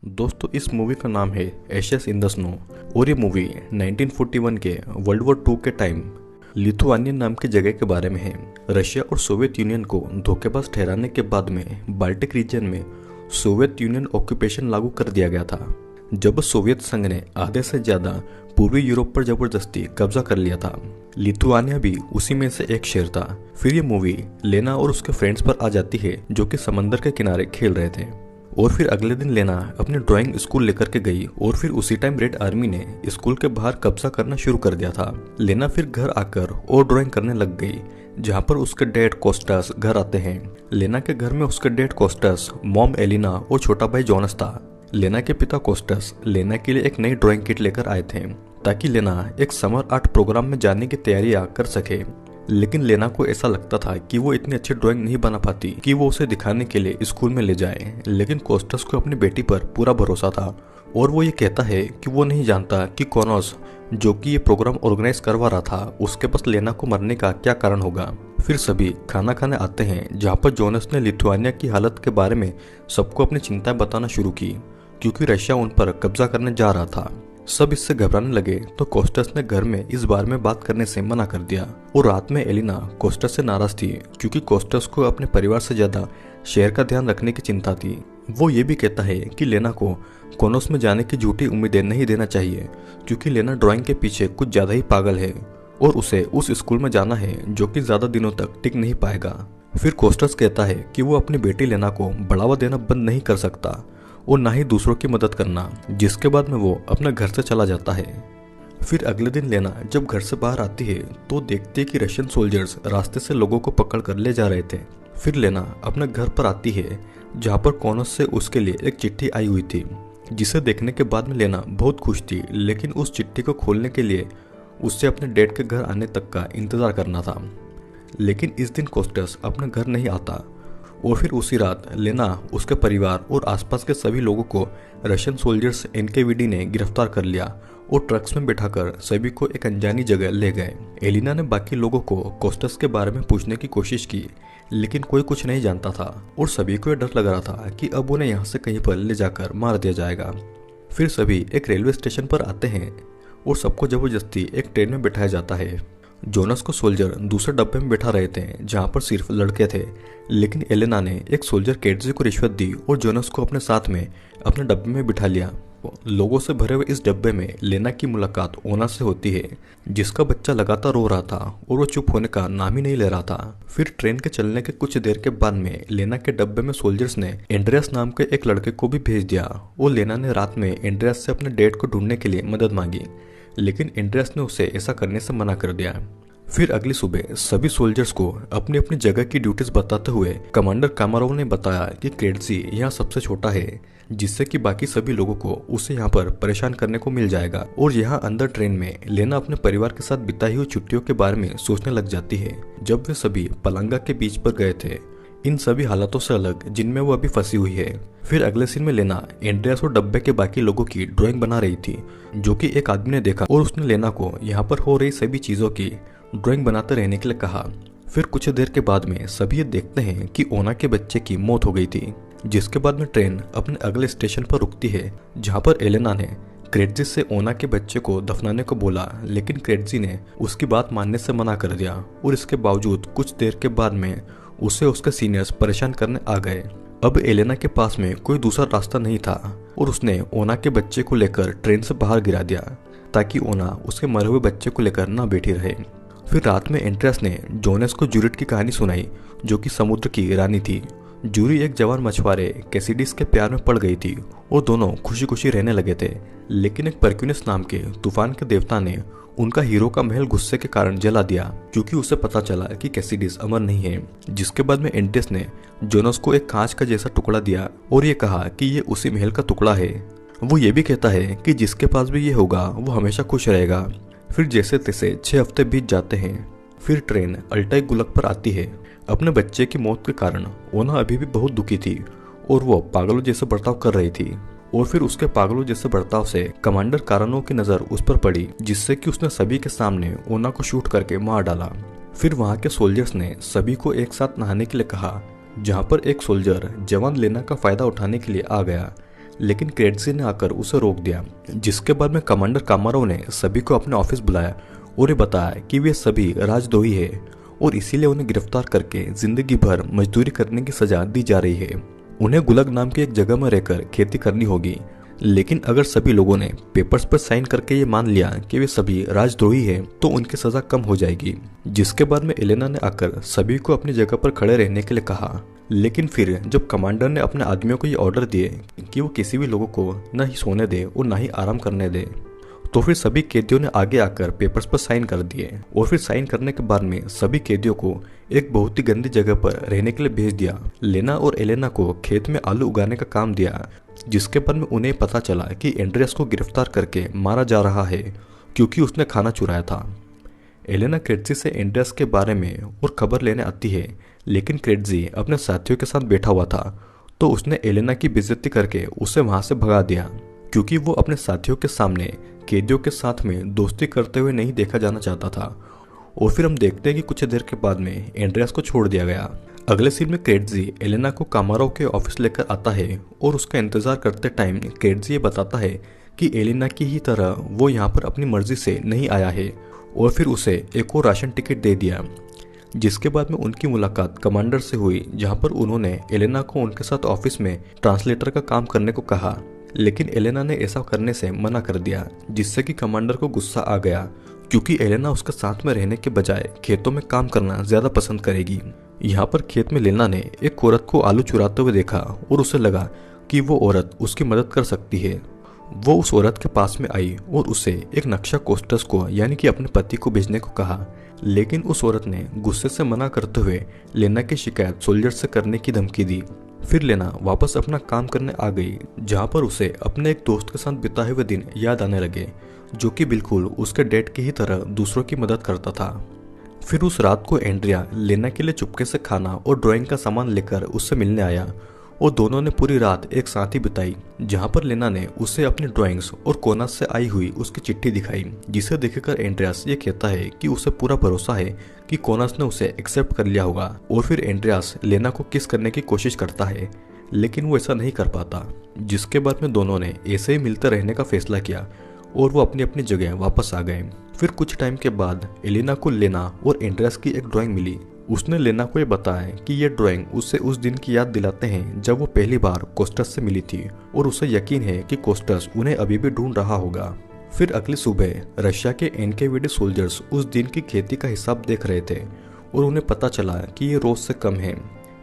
दोस्तों इस मूवी का नाम है एशेस इन द स्नो और ये मूवी 1941 के वर्ल्ड वॉर 2 के टाइम लिथुआनियन नाम की जगह के बारे में है। रशिया और सोवियत यूनियन को धोखेबाज ठहराने के बाद में बाल्टिक रीजन में सोवियत यूनियन ऑक्यूपेशन लागू कर दिया गया था, जब सोवियत संघ ने आधे से ज्यादा पूर्वी यूरोप पर जबरदस्ती कब्जा कर लिया था। लिथुआनिया भी उसी में से एक शहर था। फिर ये मूवी लेना और उसके फ्रेंड्स पर आ जाती है जो कि समंदर के किनारे खेल रहे थे। और फिर अगले दिन लेना अपने ड्राइंग स्कूल लेकर के गई और फिर उसी टाइम रेड आर्मी ने स्कूल के बाहर कब्जा करना शुरू कर दिया था। लेना फिर घर आकर और ड्राइंग करने लग गई, जहाँ पर उसके डैड कोस्टास घर आते हैं। लेना के घर में उसके डैड कोस्टास, मॉम एलिना और छोटा भाई जोनस था। लेना के पिता कोस्टास लेना के लिए एक नई ड्राइंग किट लेकर आए थे ताकि लेना एक समर आर्ट प्रोग्राम में जाने की तैयारियां कर सके। लेकिन लेना को ऐसा लगता था कि वो इतनी अच्छी ड्राइंग नहीं बना पाती कि वो उसे दिखाने के लिए स्कूल में ले जाए। लेकिन कोस्टस को अपनी बेटी पर पूरा भरोसा था और वो ये कहता है कि वो नहीं जानता कि कॉनोस, जो कि ये प्रोग्राम ऑर्गेनाइज करवा रहा था, उसके पास लेना को मरने का क्या कारण होगा। फिर सभी खाना खाने आते हैं, जहाँ पर जोनस ने लिथुआनिया की हालत के बारे में सबको अपनी चिंताएं बताना शुरू की क्योंकि रशिया उन पर कब्जा करने जा रहा था। सब इससे घबराने लगे तो कोस्टस ने घर में इस बारे में बात करने से मना कर दिया। और रात में एलिना कोस्टस से नाराज थी क्योंकि कोस्टस को अपने परिवार से ज्यादा शहर का ध्यान रखने की चिंता थी। वो ये भी कहता है कि लेना को कोनोस में जाने की झूठी उम्मीदें नहीं देना चाहिए क्योंकि लेना ड्राइंग के पीछे कुछ ज्यादा ही पागल है और उसे उस स्कूल में जाना है जो कि ज्यादा दिनों तक टिक नहीं पाएगा। फिर कोस्टस कहता है कि वो अपनी बेटी लेना को बढ़ावा देना बंद नहीं कर सकता और ना ही दूसरों की मदद करना, जिसके बाद में वो अपने घर से चला जाता है। फिर अगले दिन लेना जब घर से बाहर आती है तो देखती है कि रशियन सोल्जर्स रास्ते से लोगों को पकड़ कर ले जा रहे थे। फिर लेना अपने घर पर आती है जहाँ पर कॉनोस से उसके लिए एक चिट्ठी आई हुई थी, जिसे देखने के बाद में लेना बहुत खुश थी। लेकिन उस चिट्ठी को खोलने के लिए उससे अपने डैड के घर आने तक का इंतजार करना था। लेकिन इस दिन कोस्टस अपने घर नहीं आता और फिर उसी रात लेना, उसके परिवार और आसपास के सभी लोगों को रशियन सोल्जर्स एनकेवीडी ने गिरफ्तार कर लिया और ट्रक्स में बिठाकर सभी को एक अनजानी जगह ले गए। एलिना ने बाकी लोगों को कोस्टस के बारे में पूछने की कोशिश की, लेकिन कोई कुछ नहीं जानता था और सभी को डर लग रहा था कि अब उन्हें यहाँ से कहीं पर ले जाकर मार दिया जाएगा। फिर सभी एक रेलवे स्टेशन पर आते हैं और सबको जबरदस्ती एक ट्रेन में बिठाया जाता है। जोनस को सोल्जर दूसरे डब्बे में बैठा रहे थे जहाँ पर सिर्फ लड़के थे, लेकिन एलेना ने एक सोल्जर केटजी को रिश्वत दी और जोनस को अपने साथ में अपने डब्बे में बिठा लिया। लोगों से भरे हुए इस डब्बे में लेना की मुलाकात ओना से होती है, जिसका बच्चा लगातार रो रहा था और वो चुप होने का नाम ही नहीं ले रहा था। फिर ट्रेन के चलने के कुछ देर के बाद में लेना के डब्बे में सोल्जर्स ने एंड्रियास नाम के एक लड़के को भी भेज दिया और लेना ने रात में एंड्रियास से अपने डैड को ढूंढने के लिए मदद मांगी, लेकिन एंड्रियास ने उसे ऐसा करने से मना कर दिया। फिर अगली सुबह सभी सोल्जर्स को अपनी अपनी जगह की ड्यूटीज बताते हुए कमांडर कामारोव ने बताया कि केटजी यहाँ सबसे छोटा है, जिससे कि बाकी सभी लोगों को उसे यहाँ पर परेशान करने को मिल जाएगा। और यहाँ अंदर ट्रेन में लेना अपने परिवार के साथ बिताई हुई छुट्टियों के बारे में सोचने लग जाती है, जब वे सभी पलंगा के बीच पर गए थे, इन सभी हालातों से अलग जिनमें वो अभी फंसी हुई है। फिर अगले सीन में लेना एंड्रियास और डब्बे के बाकी लोगों की ड्राइंग बना रही थी, जो कि एक आदमी ने देखा और उसने लेना को यहाँ पर हो रही सभी चीजों की ड्राइंग बनाते रहने के लिए कहा। फिर कुछ देर के बाद में सभी ये देखते हैं कि ओना के बच्चे की मौत हो गई थी, जिसके बाद में ट्रेन अपने अगले स्टेशन पर रुकती है, जहाँ पर एलेना ने क्रेटजी से ओना के बच्चे को दफनाने को बोला, लेकिन क्रेटजी ने उसकी बात मानने से मना कर दिया और इसके बावजूद कुछ देर के बाद में उसे उसके सीनियर्स परेशान करने आ गए। अब एलेना के पास में कोई दूसरा रास्ता नहीं था और उसने ओना के बच्चे को लेकर ट्रेन से बाहर गिरा दिया ताकि ओना उसके मरे हुए बच्चे को लेकर ना बैठी रहे। फिर रात में एंड्रियास ने जोनस को जूलियट की कहानी सुनाई, जो कि समुद्र की रानी थी। जूरी एक जवान मछुआरे कैसिडिस के प्यार में पड़ गई थी और दोनों खुशी खुशी रहने लगे थे, लेकिन एक परक्यूनस नाम के तूफान के देवता ने उनका हीरो का महल गुस्से के कारण जला दिया क्योंकि उसे पता चला कि कैसिडिस अमर नहीं है। जिसके बाद में एंड्रियास ने जोनस को एक कांच का जैसा टुकड़ा दिया और ये कहा कि ये उसी महल का टुकड़ा है। वो ये भी कहता है कि जिसके पास भी ये होगा वो हमेशा खुश रहेगा। फिर जैसे तैसे 6 हफ्ते बीत जाते हैं। फिर ट्रेन अल्टाई गुलक पर आती है। अपने बच्चे की मौत के कारण ओना अभी भी बहुत दुखी थी और वो पागलों जैसे बर्ताव कर रही थी। और फिर उसके पागलों जैसे बर्ताव से कमांडर कारानो की नजर उस पर पड़ी, जिससे कि उसने सभी के सामने ओना को शूट करके मार डाला। फिर वहां के सोल्जर्स ने सभी को एक साथ नहाने के लिए कहा, जहां पर एक सोल्जर जवान लेना का फायदा उठाने के लिए आ गया, लेकिन क्रेटजी ने आकर उसे रोक दिया। जिसके बाद में कमांडर कामारोव ने सभी को अपने ऑफिस बुलाया और ये बताया कि वे सभी राजद्रोही है और इसीलिए उन्हें गिरफ्तार करके जिंदगी भर मजदूरी करने की सजा दी जा रही है। उन्हें गुलग नाम की एक जगह में रहकर खेती करनी होगी, लेकिन अगर सभी लोगों ने पेपर्स पर साइन करके ये मान लिया कि वे सभी राजद्रोही हैं तो उनकी सजा कम हो जाएगी। जिसके बाद में एलेना ने आकर सभी को अपनी जगह पर खड़े रहने के लिए कहा, लेकिन फिर जब कमांडर ने अपने आदमियों को ये ऑर्डर दिए कि वो किसी भी लोगों को न ही सोने दे और न ही आराम करने दे, तो फिर सभी कैदियों ने आगे आकर पेपर्स पर साइन कर दिए और फिर साइन करने के बाद में सभी कैदियों को एक बहुत ही गंदी जगह पर रहने के लिए भेज दिया। लेना और एलेना को खेत में आलू उगाने का काम दिया, जिसके बाद में उन्हें पता चला कि एंड्रियास को गिरफ्तार करके मारा जा रहा है क्योंकि उसने खाना चुराया था। एलेना क्रेटजी से एंड्रियास के बारे में और खबर लेने आती है, लेकिन क्रेटजी अपने साथियों के साथ बैठा हुआ था तो उसने एलेना की बेइज्जती करके उसे वहां से भगा दिया क्योंकि वो अपने साथियों के सामने कैदियों के साथ में दोस्ती करते हुए नहीं देखा जाना चाहता था। और फिर हम देखते हैं कि कुछ देर के बाद में एंड्रियास को छोड़ दिया गया। अगले सीन में क्रेटजी एलेना को कामारोव के ऑफिस लेकर आता है और उसका इंतजार करते टाइम क्रेटजी ये बताता है कि एलेना की ही तरह वो यहाँ पर अपनी मर्जी से नहीं आया है और फिर उसे एक और राशन टिकट दे दिया। जिसके बाद में उनकी मुलाकात कमांडर से हुई, जहाँ पर उन्होंने एलेना को उनके साथ ऑफिस में ट्रांसलेटर का काम करने को कहा, लेकिन एलेना ने ऐसा करने से मना कर दिया, जिससे कि कमांडर को गुस्सा आ गया क्योंकि एलेना उसके साथ में रहने के बजाय खेतों में काम करना ज्यादा पसंद करेगी। यहाँ पर खेत में लेना ने एक औरत को आलू चुराते हुए देखा और उसे लगा कि वो औरत उसकी मदद कर सकती है। वो उस औरत के पास में आई और उसे एक नक्शा कोस्टस को यानी कि अपने पति को भेजने को कहा, लेकिन उस औरत ने गुस्से से मना करते हुए लेना की शिकायत सोल्जर से करने की धमकी दी। फिर लेना वापस अपना काम करने आ गई, जहाँ पर उसे अपने एक दोस्त के साथ बिताए हुए दिन याद आने लगे, जो कि बिल्कुल उसके डैड की ही तरह दूसरों की मदद करता था। फिर उस रात को एंड्रिया लेना के लिए चुपके से खाना और ड्राइंग का सामान लेकर उससे मिलने आया और दोनों ने पूरी रात एक साथ ही बिताई, जहाँ पर लेना ने उसे अपनी ड्राइंग्स और कोनास से आई हुई उसकी चिट्ठी दिखाई, जिसे देखकर एंड्रियास ये कहता है कि उसे पूरा भरोसा है कि कोनास ने उसे एक्सेप्ट कर लिया होगा। और फिर एंड्रियास लेना को किस करने की कोशिश करता है, लेकिन वो ऐसा नहीं कर पाता। जिसके बाद में दोनों ने ऐसे ही मिलते रहने का फैसला किया और वो अपनी अपनी जगह वापस आ गए। फिर कुछ टाइम के बाद एलेना को लेना और एंड्रियास की एक ड्राइंग मिली। उसने लेना को ये बताया कि ये ड्राइंग उसे उस दिन की याद दिलाते हैं जब वो पहली बार कोस्टस से मिली थी और उसे यकीन है कि कोस्टस उन्हें अभी भी ढूंढ रहा होगा। फिर अगली सुबह रशिया के एनकेवीडी सोल्जर्स उस दिन की खेती का हिसाब देख रहे थे और उन्हें पता चला कि ये रोज से कम है।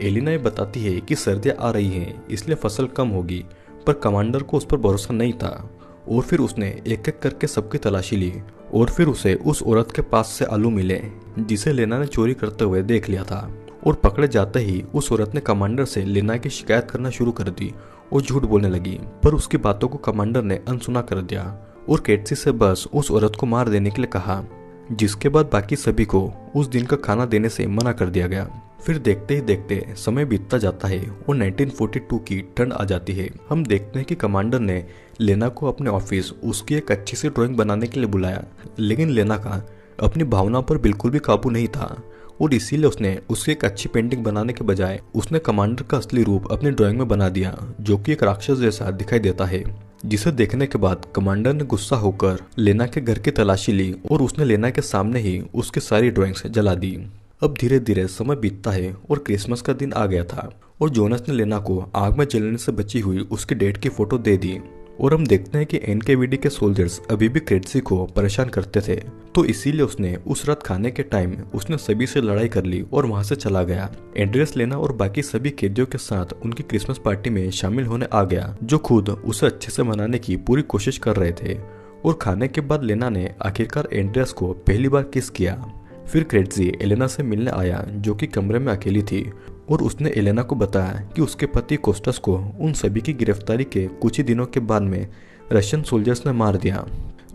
एलिना ये बताती है कि सर्दियाँ आ रही हैं इसलिए फसल कम होगी, पर कमांडर को उस पर भरोसा नहीं था और फिर उसने एक एक करके सबकी तलाशी ली और फिर उसे उस औरत के पास से आलू मिले जिसे लेना ने चोरी करते हुए देख लिया था। और पकड़े जाते ही उस औरत ने कमांडर से लेना की शिकायत करना शुरू कर दी और झूठ बोलने लगी, पर उसकी बातों को कमांडर ने अनसुना कर दिया और कैटसी से बस उस औरत को मार देने के लिए कहा। जिसके बाद बाकी सभी को उस दिन का खाना देने से मना कर दिया गया। फिर देखते ही देखते समय बीतता जाता है और 1942 की ठंड आ जाती है। हम देखते हैं कि कमांडर ने लेना को अपने ऑफिस उसकी एक अच्छी सी ड्राइंग बनाने के लिए बुलाया, लेकिन लेना का अपनी भावना पर बिल्कुल भी काबू नहीं था और इसीलिए उसने उसकी एक अच्छी पेंटिंग बनाने के बजाय उसने कमांडर का असली रूप अपनी ड्राइंग में बना दिया, जो कि एक राक्षस जैसा दिखाई देता है। जिसे देखने के बाद कमांडर ने गुस्सा होकर लेना के घर की तलाशी ली और उसने लेना के सामने ही उसकी सारी ड्राइंग्स जला दी। अब धीरे धीरे समय बीतता है और क्रिसमस का दिन आ गया था और जोनस ने लेना को आग में जलने से बची हुई उसकी डेट की फोटो दे दी और हम देखते हैं कि एनकेवीडी के सोल्जर्स अभी भी क्रेटसी को परेशान करते थे, तो इसीलिए उसने उस रात खाने के टाइम उसने सभी से लड़ाई कर ली और वहां से चला गया। एंड्रियास लेना और बाकी सभी कैदियों के साथ उनकी क्रिसमस पार्टी में शामिल होने आ गया, जो खुद उसे अच्छे से मनाने की पूरी कोशिश कर रहे थे। और खाने के बाद लेना ने आखिरकार एंड्रियास को पहली बार किस किया। फिर क्रेटसी एलेना से मिलने आया, जो कि कमरे में अकेली थी, और उसने एलेना को बताया कि उसके पति कोस्टस को उन सभी की गिरफ्तारी के कुछ ही दिनों के बाद में रशियन सोल्जर्स ने मार दिया।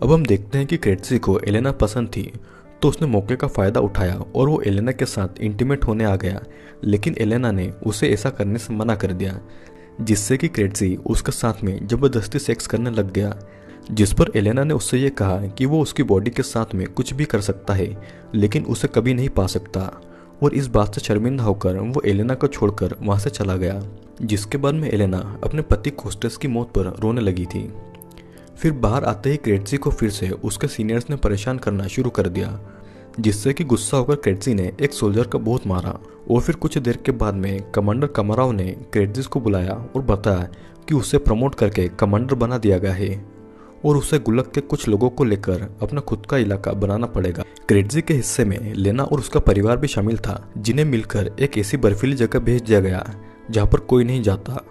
अब हम देखते हैं कि क्रेटसी को एलेना पसंद थी, तो उसने मौके का फायदा उठाया और वो एलेना के साथ इंटीमेट होने आ गया, लेकिन एलेना ने उसे ऐसा करने से मना कर दिया, जिससे कि क्रेटसी उसके साथ में जबरदस्ती सेक्स करने लग गया। जिस पर एलेना ने उससे ये कहा कि वो उसकी बॉडी के साथ में कुछ भी कर सकता है, लेकिन उसे कभी नहीं पा सकता। और इस बात से शर्मिंदा होकर वो एलेना को छोड़कर वहाँ से चला गया। जिसके बाद में एलेना अपने पति कोस्टेस की मौत पर रोने लगी थी। फिर बाहर आते ही क्रेटजी को फिर से उसके सीनियर्स ने परेशान करना शुरू कर दिया, जिससे कि गुस्सा होकर क्रेटजी ने एक सोल्जर का बहुत मारा। और फिर कुछ देर के बाद में कमांडर कमाराव ने क्रेटजी को बुलाया और बताया कि उसे प्रमोट करके कमांडर बना दिया गया है और उसे गुल्लक के कुछ लोगों को लेकर अपना खुद का इलाका बनाना पड़ेगा। क्रेटजी के हिस्से में लेना और उसका परिवार भी शामिल था, जिन्हें मिलकर एक ऐसी बर्फीली जगह भेज दिया गया जहाँ पर कोई नहीं जाता।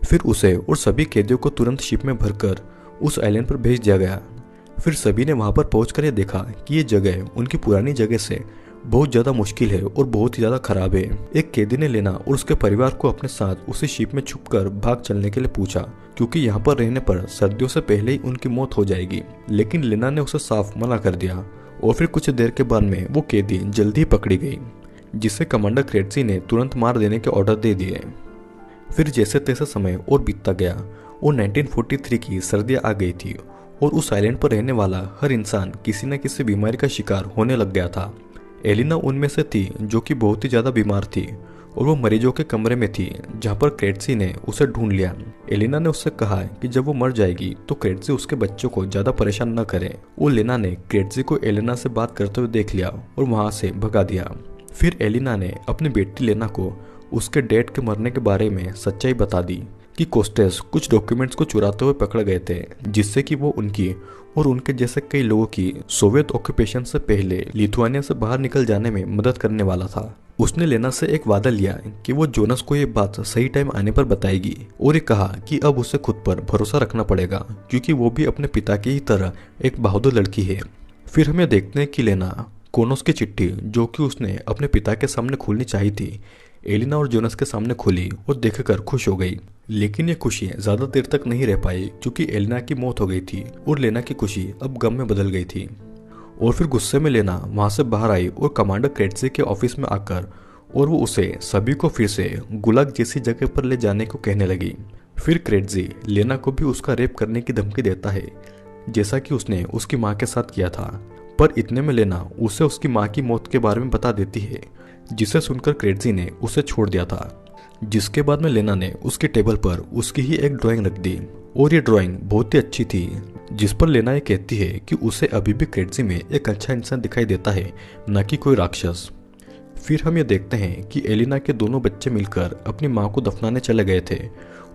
फिर उसे और सभी कैदियों को तुरंत शिप में भरकर उस आइलैंड पर भेज दिया गया। फिर सभी ने वहां पर पहुंचकर यह देखा कि ये जगह उनकी पुरानी जगह से बहुत ज़्यादा मुश्किल है और बहुत ही ज़्यादा खराब है। एक कैदी ने लेना और उसके परिवार को अपने साथ उसी शिप में छुपकर भाग चलने के लिए पूछा, क्योंकि यहाँ पर रहने पर सर्दियों से पहले ही उनकी मौत हो जाएगी। लेकिन लेना ने उसे साफ मना कर दिया और फिर कुछ देर के बाद में वो कैदी जल्दी ही पकड़ी गई, जिसे कमांडर क्रेटजी ने तुरंत मार देने के ऑर्डर दे दिए। फिर जैसे तैसे समय और बीतता गया और 1943 की सर्दियाँ आ गई थी और उस आइलैंड पर रहने वाला हर इंसान किसी न किसी बीमारी का शिकार होने लग गया था। एलिना उनमें से थी जो कि बहुत ही ज़्यादा बीमार थी और वो मरीजों के कमरे में थी, जहाँ पर क्रेटजी ने उसे ढूंढ लिया। एलिना ने उससे कहा कि जब वो मर जाएगी तो क्रेटजी उसके बच्चों को ज़्यादा परेशान न करे। और लेना ने क्रेटजी को एलिना से बात करते हुए देख लिया और वहाँ से भगा दिया। फिर एलिना ने अपनी बेटी लेना को उसके डैड के मरने के बारे में सच्चाई बता दी कि कोस्टेस कुछ डॉक्यूमेंट्स को चुराते हुए पकड़ गए थे, जिससे कि वो उनकी और उनके जैसे कई लोगों की सोवियत ऑक्यूपेशन से पहले लिथुआनिया से बाहर निकल जाने में मदद करने वाला था। उसने लेना से एक वादा लिया कि वो जोनस को ये बात सही टाइम आने पर बताएगी और ये कहा कि अब उसे खुद पर भरोसा रखना पड़ेगा, क्योंकि वो भी अपने पिता की ही तरह एक बहादुर लड़की है। फिर हमें देखते हैं कि लेना कोनोस की चिट्ठी, जो कि उसने अपने पिता के सामने खोलनी चाहिए थी, एलिना और जोनस के सामने खोली और देखकर खुश हो गई। लेकिन ये खुशी ज्यादा देर तक नहीं रह पाई, क्योंकि एलिना की मौत हो गई थी और लेना की खुशी अब गम में बदल गई थी। और फिर गुस्से में लेना वहां से बाहर आई और कमांडर क्रेटजी के ऑफिस में आकर और वो उसे सभी को फिर से गुलाग जैसी जगह पर ले जाने को कहने लगी। फिर क्रेटजी लेना को भी उसका रेप करने की धमकी देता है, जैसा कि उसने उसकी माँ के साथ किया था। पर इतने में लेना उसे उसकी माँ की मौत के बारे में बता देती है, जिसे सुनकर क्रेटजी ने उसे छोड़ दिया था। जिसके बाद में लेना ने उसके टेबल पर उसकी ही एक ड्राइंग रख दी और ये ड्राइंग बहुत ही अच्छी थी, जिस पर लेना ये कहती है कि उसे अभी भी क्रेटजी में एक अच्छा इंसान दिखाई देता है, न कि कोई राक्षस। फिर हम ये देखते हैं कि एलिना के दोनों बच्चे मिलकर अपनी माँ को दफनाने चले गए थे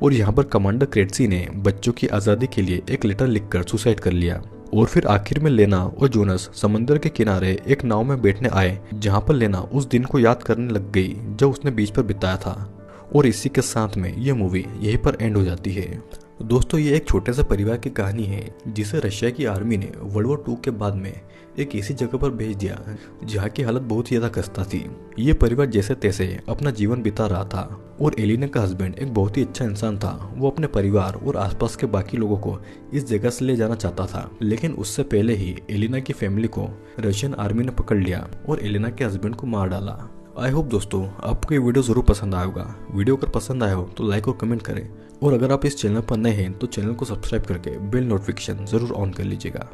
और यहाँ पर कमांडर क्रेटजी ने बच्चों की आज़ादी के लिए एक लेटर लिखकर सुसाइड कर लिया। और फिर आखिर में लेना और जोनस समंदर के किनारे एक नाव में बैठने आए, जहाँ पर लेना उस दिन को याद करने लग गई जब उसने बीच पर बिताया था। और इसी के साथ में ये मूवी यहीं पर एंड हो जाती है। दोस्तों, ये एक छोटे से परिवार की कहानी है जिसे रशिया की आर्मी ने वर्ल्ड वॉर 2 के बाद में एक ऐसी जगह पर भेज दिया जहाँ की हालत बहुत ही ज्यादा खस्ता थी। ये परिवार जैसे तैसे अपना जीवन बिता रहा था और एलिना का हस्बैंड एक बहुत ही अच्छा इंसान था। वो अपने परिवार और आसपास के बाकी लोगों को इस जगह से ले जाना चाहता था, लेकिन उससे पहले ही एलिना की फैमिली को रशियन आर्मी ने पकड़ लिया और एलिना के हस्बैंड को मार डाला। आई होप दोस्तों आपको ये वीडियो जरूर पसंद आया होगा। वीडियो अगर पसंद आया हो तो लाइक और कमेंट करें, और अगर आप इस चैनल पर नए हैं तो चैनल को सब्सक्राइब करके बेल नोटिफिकेशन जरूर ऑन कर लीजिएगा।